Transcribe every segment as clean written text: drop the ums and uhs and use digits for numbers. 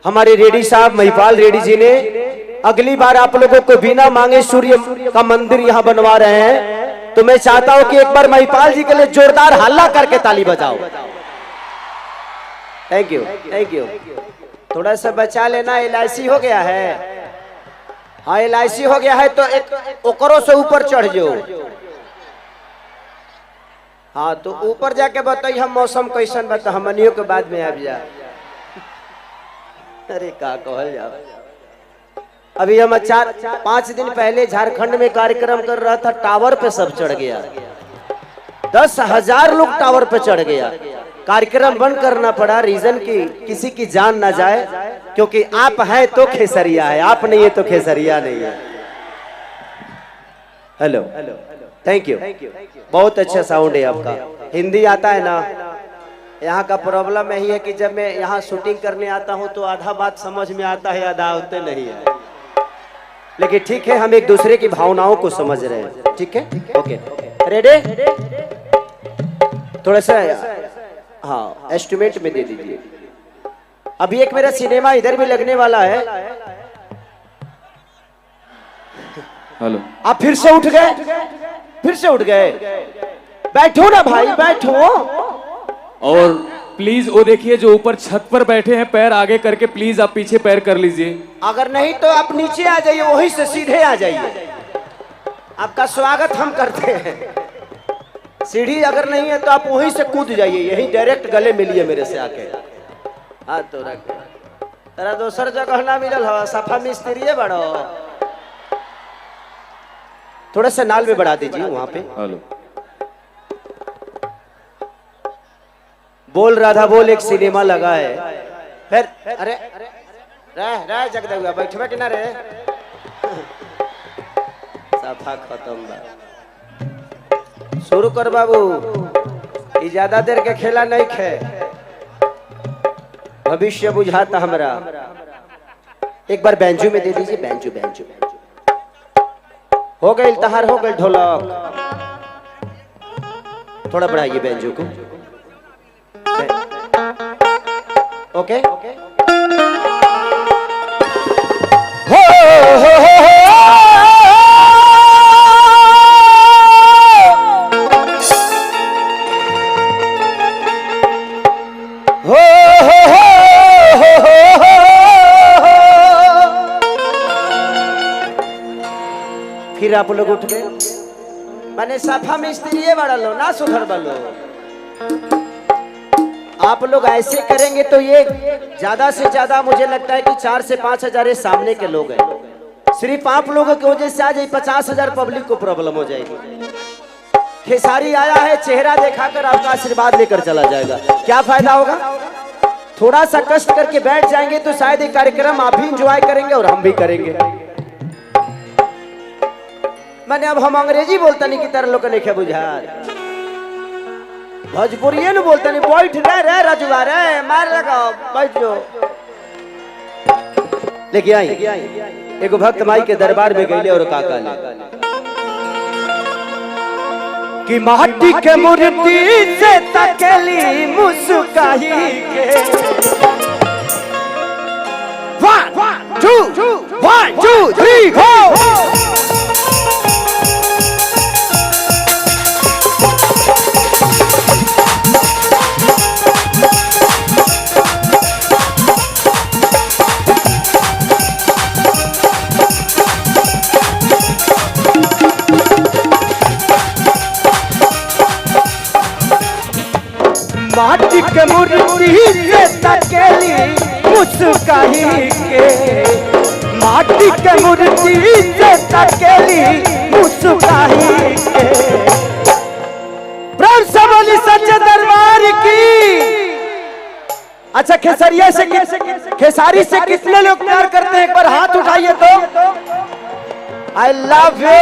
हमारे रेड्डी साहब महिपाल रेड्डी जी ने अगली बार आप लोगों को बिना मांगे सूर्य का मंदिर यहाँ बनवा रहे हैं, तो मैं चाहता हूं कि एक बार महिपाल जी के लिए जोरदार हल्ला करके ताली बजाओ। Thank you, thank you. थोड़ा सा बचा लेना, LIC हो गया है। हाँ LIC हो गया है तो एक ओकरों से ऊपर चढ़ जाओ। हाँ तो ऊपर जाके बताइए हम मौसम कैसन बता, हमनियों के बाद में आ जा। अरे का कहल जाओ। अभी हम 4-5 दिन पहले झारखंड में कार्यक्रम कर रहा था, टावर पे सब चढ़ गया। 10,000 लोग टावर पे चढ़ गया। कार्यक्रम बंद करना पड़ा, रीजन की किसी की जान ना जाए, क्योंकि आप हैं तो खेसरिया है, आप नहीं है तो खेसरिया नहीं है। Hello, thank you. बहुत अच्छा साउंड है आपका। हिंदी आता है ना? यहाँ का प्रॉब्लम यही है कि जब मैं यहाँ शूटिंग करने आता हूँ तो आधा बात समझ में आता है, आधा होते नहीं है। लेकिन ठीक है, हम एक दूसरे की भावनाओं को समझ रहे हैं। ठीक है, ओके, रेडी? थोड़ा सा हाँ एस्टिमेट में दे दीजिए। अभी एक मेरा सिनेमा इधर भी लगने वाला है। हेलो, आप फिर से उठ गए? फिर से उठ गए? बैठो ना भाई, बैठो। और प्लीज वो देखिए जो ऊपर छत पर बैठे हैं, पैर आगे करके प्लीज आप पीछे पैर कर लीजिए। अगर नहीं तो आप नीचे आ जाइए, वहीं से सीधे आ जाइए। आपका स्वागत हम करते हैं। सीढ़ी अगर नहीं है तो आप वहीं से कूद जाइए, यहीं डायरेक्ट गले मिलिए मेरे से आके। हाँ तो रख तेरा दोसर जगह ना मिलल हो, सफा मिस्त्री बड़ो। थोड़ा सा नाल में बढ़ा दीजिए वहां पे। हेलो, बोल राधा बोल एक सिनेमा लगा है। फिर अरे रह जगदुआ बैठ बैठ ना रे। सफा खत्म बा। शुरू कर बाबू, ये ज्यादा देर के खेला नहीं खे। भविष्य बुझाता हमरा। एक बार बैंजू में दे दीजिए, बैंजू बैंजू। हो गई तहार, हो गई ढोलक। थोड़ा बढ़ाइए बैंजू को। ओके, हो हो हो फिर आप लोग उठ गए। मैंने सफा मिस्त्री बड़ा लो ना, सुधर बलो। आप लोग ऐसे करेंगे तो ये ज्यादा से ज्यादा मुझे लगता है कि 4 से 5 हजार सामने के लोग हैं। सिर्फ आप लोगों की वजह से आज 50,000 पब्लिक को प्रॉब्लम हो जाएगी। खेसारी आया है, चेहरा दिखाकर आपका आशीर्वाद लेकर चला जाएगा। क्या फायदा होगा? थोड़ा सा कष्ट करके बैठ जाएंगे तो शायद ये कार्यक्रम आप भी इंजॉय करेंगे और हम भी करेंगे। मैंने अब हम अंग्रेजी बोलता नहीं की तरह लोग नहीं बुझा, भोजपुरी न बोलता नहीं। बैठ रे रजुआ रे, मार लगा बैठ जो। लेके आई एगो भक्त माई के दरबार में गईले और काका ले कि माटी के मूर्ति से तकेली मुस्काही के। 1 2 3 4 माटी के मूर्ति से तकेली मुस्काही के। माटी के मूर्ति से तकेली मुस्काही के। प्रेम से बोली सच्चे दरबार की। अच्छा खेसरिया से, खेसारी से कितने लोग प्यार करते हैं? एक बार हाथ उठाइए तो। आई लव यू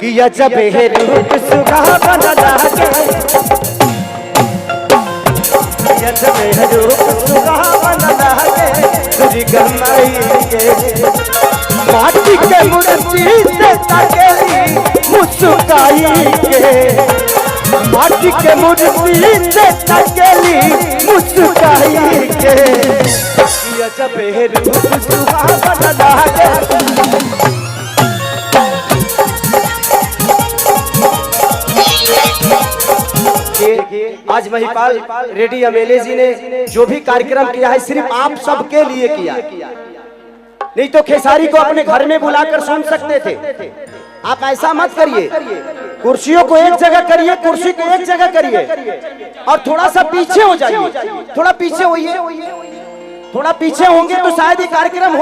कि अजब है रूप सुहावना लागे, माटी के मूर्ति से तकेली मुस्काई के। माटी के मूर्ति से तकेली मुस्काई के ये जब रूप सुहावना लागे। आज महिपाल रेड्डी एमएलए जी ने जो भी कार्यक्रम किया है सिर्फ आप सबके लिए किया, नहीं तो खेसारी को अपने घर में बुलाकर सुन सकते थे। आप ऐसा मत करिए, कुर्सियों को एक जगह करिए, कुर्सी को एक जगह करिए और थोड़ा सा पीछे हो जाइए, थोड़ा पीछे होइए, थोड़ा पीछे होंगे तो शायद ये कार्यक्रम हो